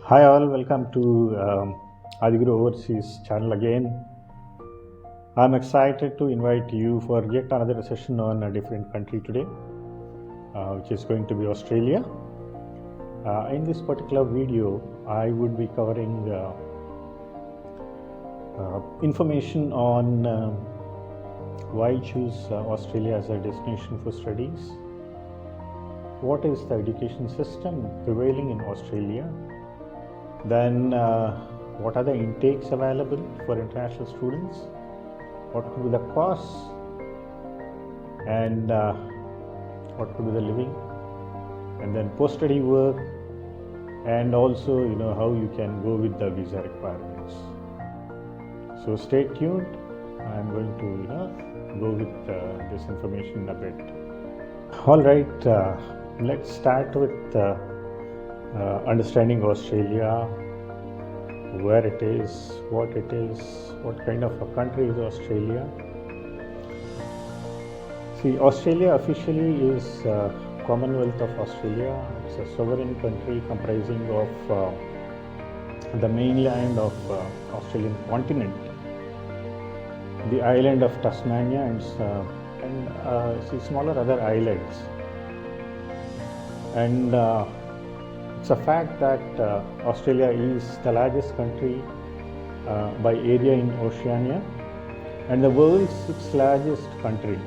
Hi all, welcome to Aadiguru Overseas channel again. I'm excited to invite you for yet another session on a different country today, which is going to be Australia. In this particular video, I would be covering information on why choose Australia as a destination for studies, what is the education system prevailing in Australia, then what are the intakes available for international students, what could be the costs, and what could be the living, and then post-study work, and also how you can go with the visa requirements. So stay tuned. I'm going to go with this information a bit. All right, let's start with understanding Australia, where it is, what kind of a country is Australia. See, Australia officially is Commonwealth of Australia. It's a sovereign country comprising of the mainland of Australian continent, the island of Tasmania, and smaller other islands. And it's a fact that Australia is the largest country by area in Oceania and the world's sixth largest country.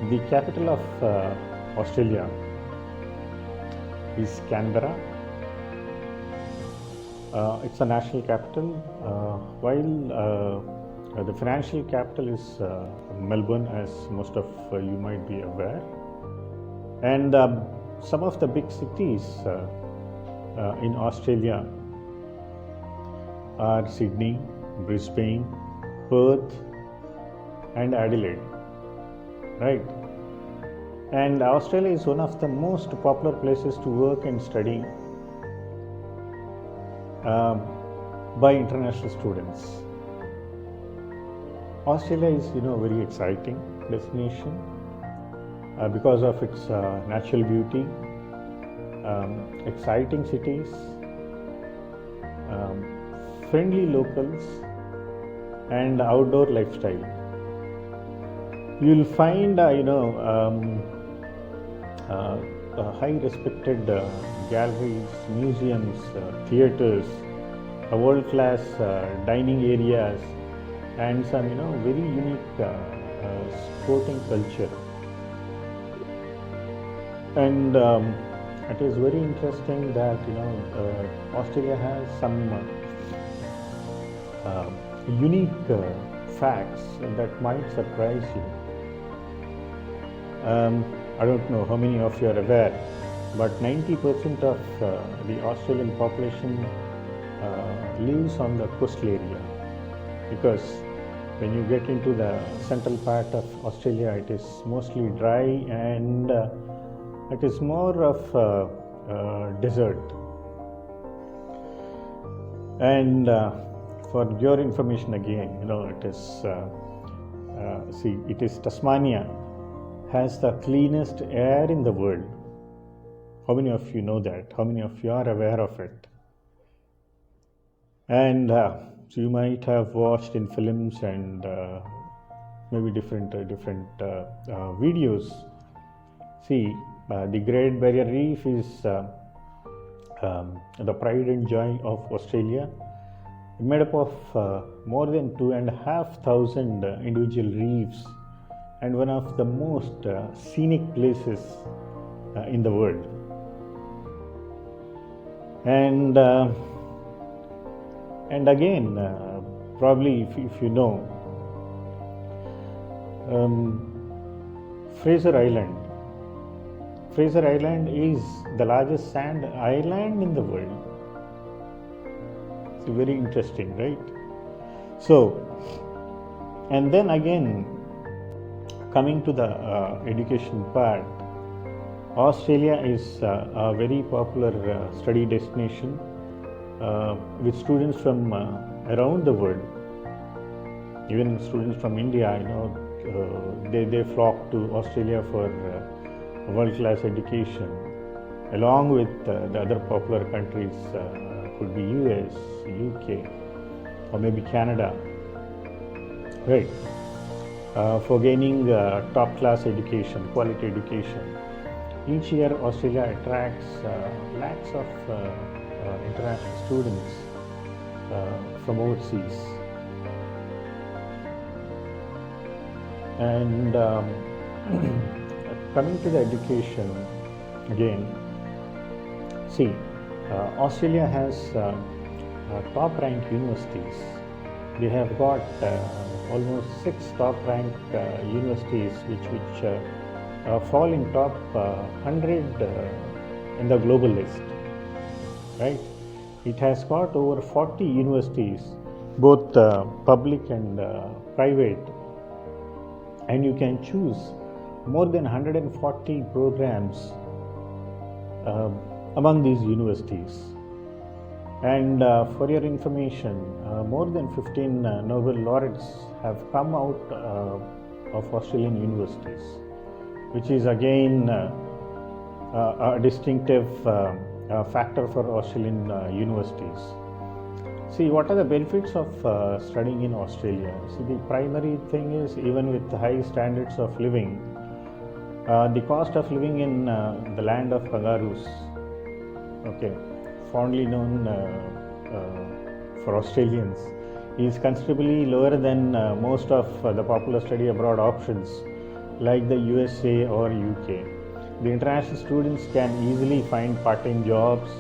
The capital of Australia is Canberra. It's a national capital, while the financial capital is Melbourne, as most of you might be aware. And some of the big cities in Australia are Sydney, Brisbane, Perth, and Adelaide, right? And Australia is one of the most popular places to work and study by international students. Australia is, very exciting destination because of its natural beauty, exciting cities, friendly locals, and outdoor lifestyle. You'll find, high respected galleries, museums, theaters, world-class dining areas, and some, very unique sporting culture. And it is very interesting that Australia has some unique facts that might surprise you. I don't know how many of you are aware, but 90% of the Australian population lives on the coastal area, because when you get into the central part of Australia, it is mostly dry and it is more of desert. And for your information again, it is it is Tasmania has the cleanest air in the world. How many of you know that? How many of you are aware of it? And so you might have watched in films and maybe different videos. See, the Great Barrier Reef is the pride and joy of Australia, made up of more than 2,500 individual reefs, and one of the most scenic places in the world. And again, probably if you know, Fraser Island. Fraser Island is the largest sand island in the world. It's very interesting, right? So, and then again, coming to the education part, Australia is a very popular study destination with students from around the world. Even students from India, they flock to Australia for world-class education. along with the other popular countries, could be US, UK, or maybe Canada, right? For gaining top class education, quality education. Each year, Australia attracts lakhs of international students from overseas. And coming to the education again, see, Australia has top ranked universities. They have got almost 6 top ranked universities which fall in top 100 in the global list, right? It has got over 40 universities, both public and private, and you can choose more than 140 programs among these universities. And for your information, more than 15 Nobel laureates have come out of Australian universities, which is again a distinctive factor for Australian universities. See, what are the benefits of studying in Australia? See, the primary thing is, even with high standards of living, the cost of living in the land of kangaroos, okay, fondly known for Australians, is considerably lower than most of the popular study abroad options like the USA or UK. The international students can easily find part-time jobs,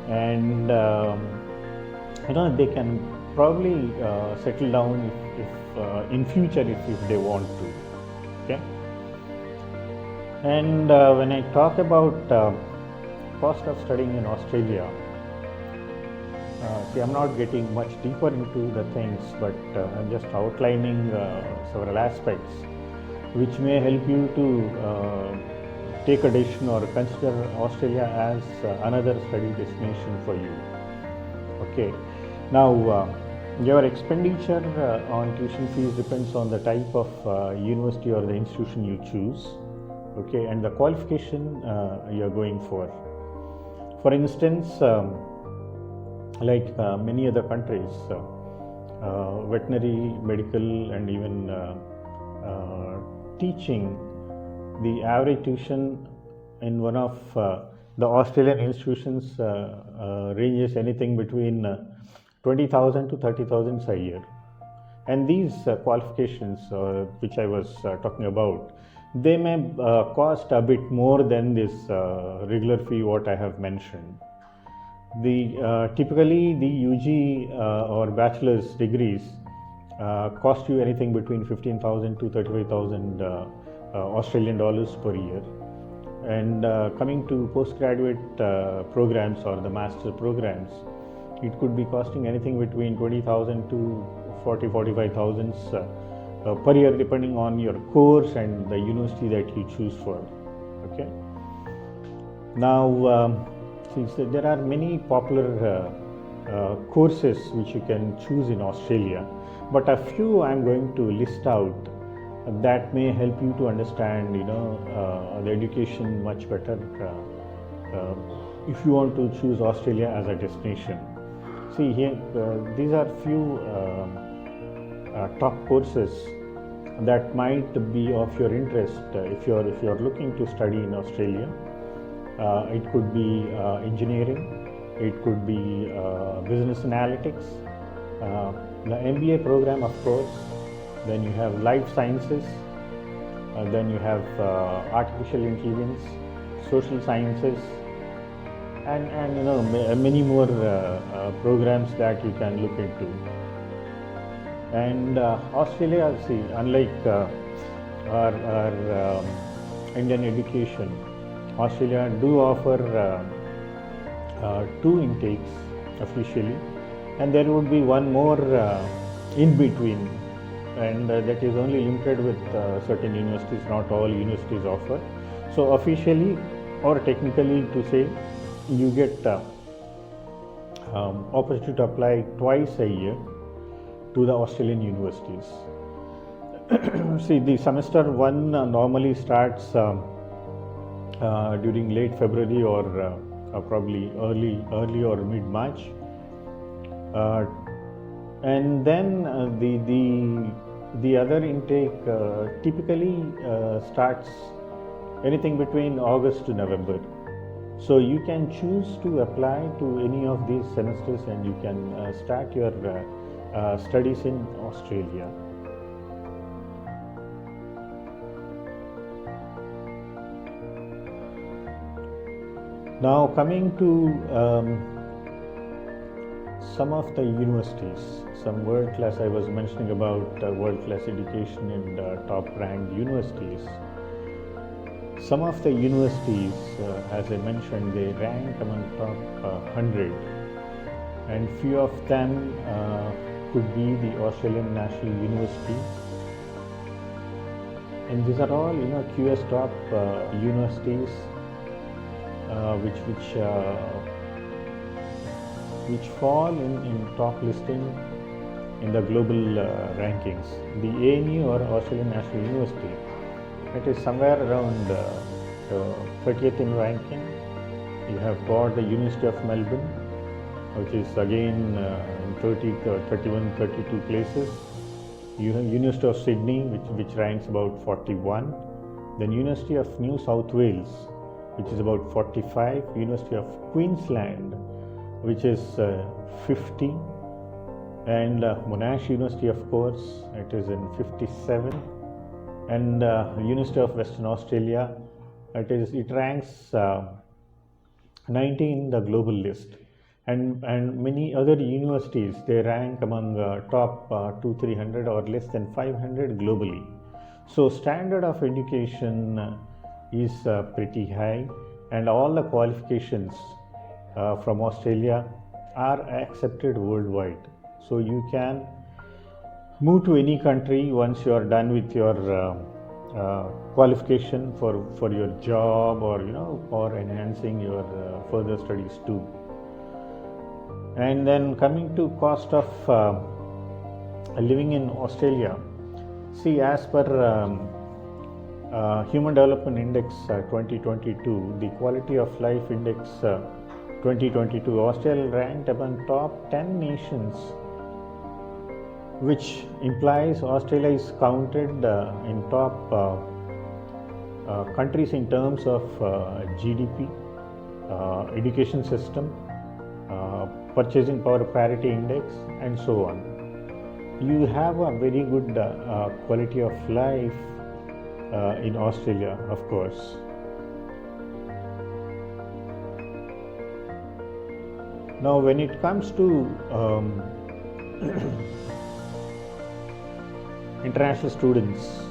and they can probably settle down if in future if they want to. Okay. And when I talk about cost of studying in Australia, see, I'm not getting much deeper into the things, but I'm just outlining several aspects which may help you to take a decision or consider Australia as another study destination for you. Okay. Now, your expenditure on tuition fees depends on the type of university or the institution you choose, okay, and the qualification you're going for. For instance, like many other countries, veterinary, medical, and even teaching, the average tuition in one of the Australian institutions ranges anything between 20,000 to 30,000 a year. And these qualifications, which I was talking about, they may cost a bit more than this regular fee what I have mentioned. Typically the UG or bachelor's degrees cost you anything between 15,000 to 35,000 Australian dollars per year. And coming to postgraduate programs or the master programs, it could be costing anything between 20,000 to 45,000 per year, depending on your course and the university that you choose for. Okay. Now, since there are many popular courses which you can choose in Australia, but a few I'm going to list out that may help you to understand, the education much better if you want to choose Australia as a destination. See here, these are few top courses that might be of your interest if you're looking to study in Australia. It could be engineering, it could be business analytics, the MBA program, of course. Then you have life sciences, then you have artificial intelligence, social sciences, and many more programs that you can look into. And Australia, see, unlike our Indian education, Australia do offer 2 intakes officially, and there would be one more in between, and that is only limited with certain universities. Not all universities offer. So officially or technically to say, you get opportunity to apply twice a year to the Australian universities. See, the semester 1 normally starts during late February or probably early or mid March, and then the other intake typically starts anything between August to November. So you can choose to apply to any of these semesters, and you can start your studies in Australia. Now coming to some of the universities, some world class, I was mentioning about world class education in top ranked universities. Some of the universities, as I mentioned, they rank among top 100, and few of them could be the Australian National University, and these are all QS top universities which fall in top listing in the global rankings. The ANU, or Australian National University, it is somewhere around 30th in ranking. You have got the University of Melbourne, which is again in 31, 32 places. You have University of Sydney, which ranks about 41. Then University of New South Wales, which is about 45. University of Queensland, which is 50. And Monash University, of course, it is in 57. And University of Western Australia, it ranks 90 in the global list, and many other universities, they rank among top 200-300 or less than 500 globally. So standard of education is pretty high, and all the qualifications from Australia are accepted worldwide. So you can move to any country once you are done with your qualification for your job, or for enhancing your further studies too. And then coming to cost of living in Australia, see, as per Human Development Index 2022, the Quality of Life Index 2022, Australia ranked among top 10 nations, which implies Australia is counted in top countries in terms of GDP, education system, purchasing power parity index, and so on. You have a very good quality of life in Australia, of course. Now, when it comes to international students,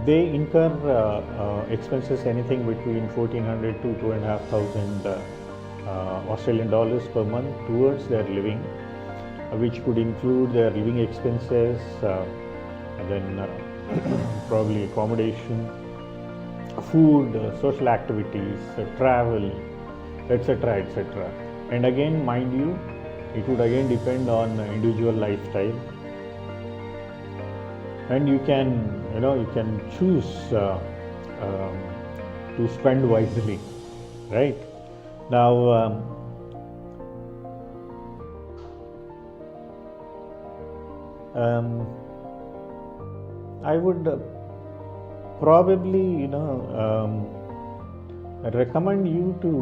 they incur expenses anything between 1,400 to 2,500 Australian dollars per month towards their living, which could include their living expenses, and then probably accommodation, food, social activities, travel, etc., etc. And again, mind you, it would again depend on individual lifestyle, and you can choose to spend wisely, right? Now, I would probably recommend you to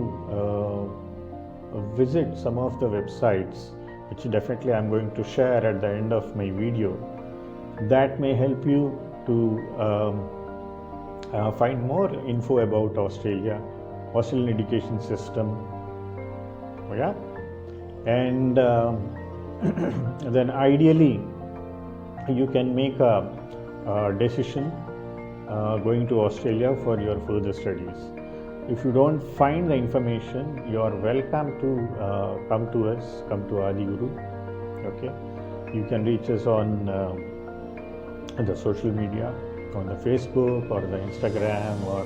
visit some of the websites, which definitely I'm going to share at the end of my video, that may help you to find more info about Australian education system. Yeah, and then ideally you can make a decision going to Australia for your further studies. If you don't find the information, you are welcome to come to us, come to Aadiguru. Okay, you can reach us on the social media, on the Facebook or the Instagram, or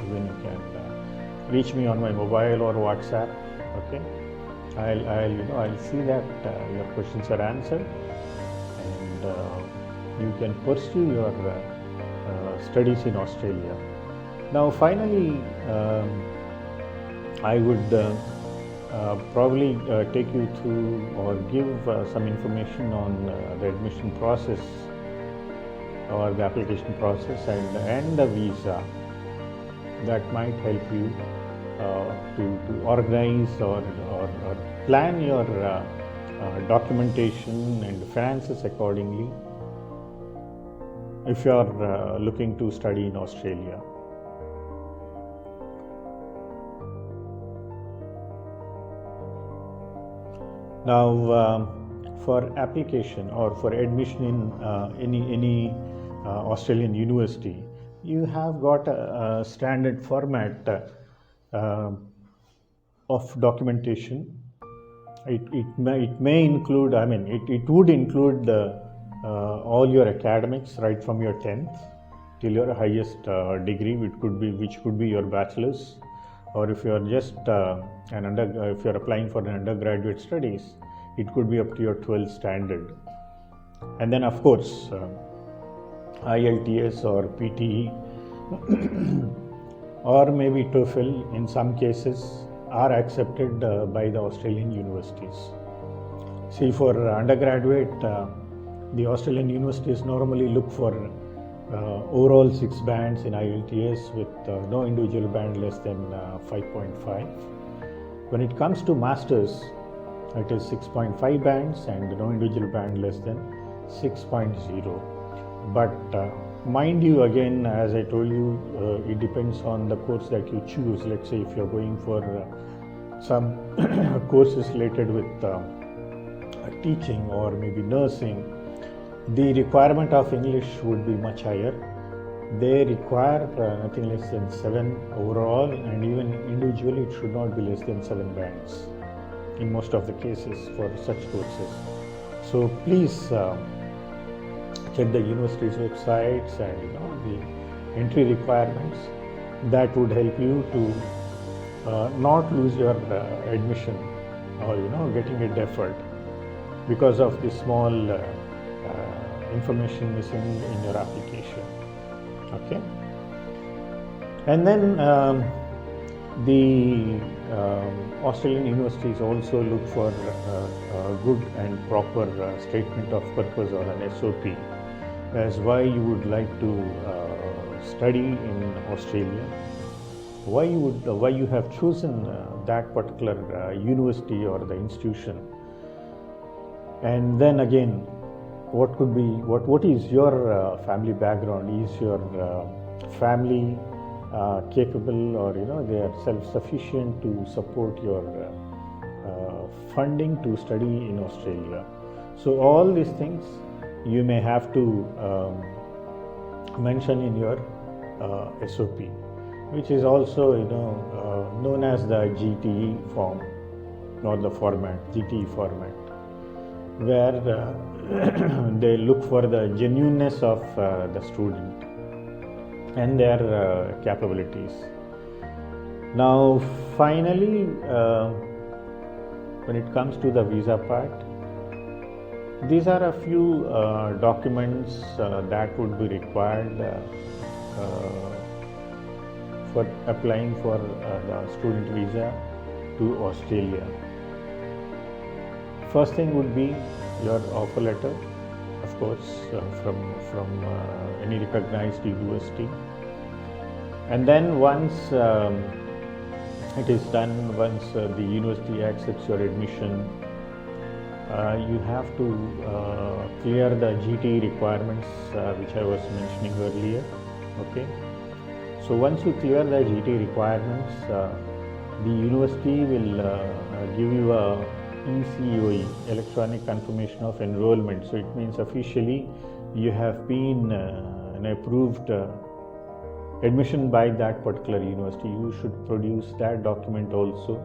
even you can reach me on my mobile or WhatsApp. Okay, I'll see that your questions are answered, and you can pursue your studies in Australia. Now finally, I would probably take you through or give some information on the admission process or the application process and the visa that might help you to organize or plan your documentation and finances accordingly if you are looking to study in Australia. Now, for application or for admission in any Australian university, you have got a standard format of documentation. It may include, it would include all your academics right from your 10th till your highest degree, which could be your bachelor's, or if you are just if you are applying for an undergraduate studies, it could be up to your 12th standard. And then of course IELTS or PTE or maybe TOEFL in some cases are accepted by the Australian universities. See, for undergraduate, the Australian universities normally look for overall 6 bands in IELTS with no individual band less than 5.5. When it comes to masters, it is 6.5 bands and no individual band less than 6.0. But mind you, again, as I told you, it depends on the course that you choose. Let's say if you're going for some courses related with teaching or maybe nursing, the requirement of English would be much higher. They require nothing less than 7 overall, and even individually it should not be less than 7 bands in most of the cases for such courses. So please check the university's websites and the entry requirements. That would help you to not lose your admission or getting it deferred because of the small information missing in your application. Okay, and then the Australian universities also look for a good and proper statement of purpose or an SOP as why you would like to study in Australia, why you have chosen that particular university or the institution, and then again what is your family background. Is your family capable, or they are self-sufficient to support your funding to study in Australia? So all these things you may have to mention in your SOP, which is also known as the GTE form or the format, GTE format, where they look for the genuineness of the student and their capabilities. Now finally, when it comes to the visa part, these are a few documents that would be required for applying for the student visa to Australia. First thing would be your offer letter, of course, from any recognized university. And then once it is done, once the university accepts your admission, you have to clear the GTE requirements which I was mentioning earlier. Okay, so once you clear the GTE requirements, the university will give you a ECOE, electronic confirmation of enrollment. So it means officially you have been an approved admission by that particular university. You should produce that document also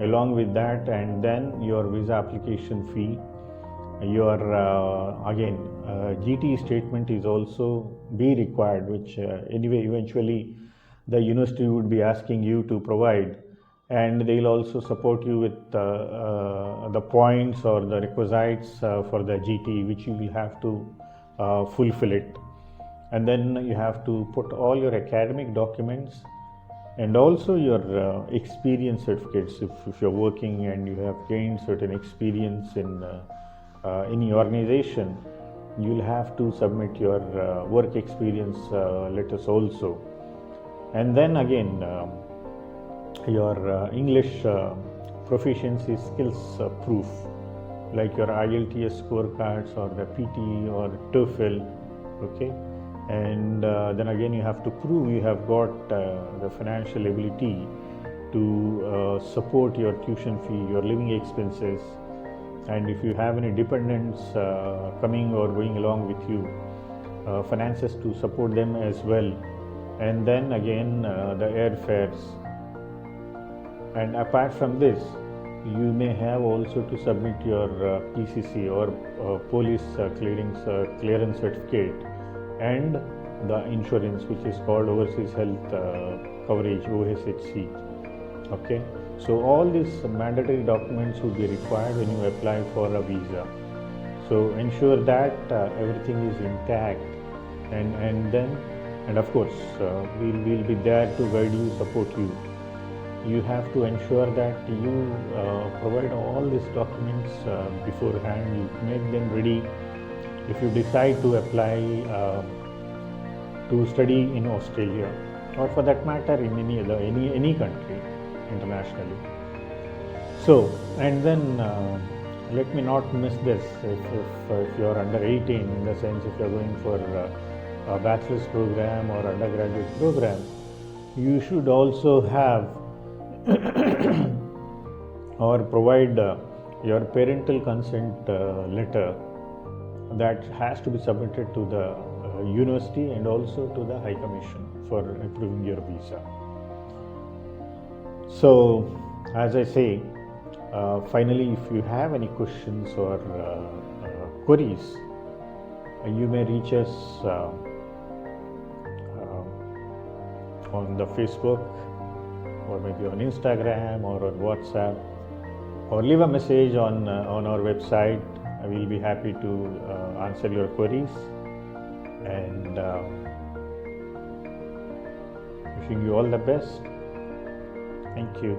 along with that, and then your visa application fee, your again GTE statement is also be required, which anyway eventually the university would be asking you to provide, and they will also support you with the points or the requisites for the GTE, which you will have to fulfill it. and then you have to put all your academic documents and also your experience certificates. If you're working and you have gained certain experience in any organization, you'll have to submit your work experience letters also. And then again, your English proficiency skills proof, like your IELTS scorecards or the PT or TOEFL, okay. And then again, you have to prove you have got the financial ability to support your tuition fee, your living expenses, and if you have any dependents coming or going along with you, finances to support them as well. And then again, the airfares. And apart from this, you may have also to submit your PCC or police clearance certificate, and the insurance, which is called Overseas Health Coverage, OSHC. Okay, so all these mandatory documents would be required when you apply for a visa. So ensure that everything is intact, and of course we'll be there to guide you, support you. You have to ensure that you provide all these documents beforehand. You make them ready if you decide to apply to study in Australia, or for that matter in any country internationally. So, and then let me not miss this. If you are under 18, in the sense if you are going for a bachelor's program or undergraduate program, you should also have or provide your parental consent letter that has to be submitted to the university and also to the High Commission for approving your visa. So, as I say, finally, if you have any questions or queries, you may reach us on the Facebook, or maybe on Instagram or on WhatsApp, or leave a message on our website. I will be happy to answer your queries, and wishing you all the best. Thank you.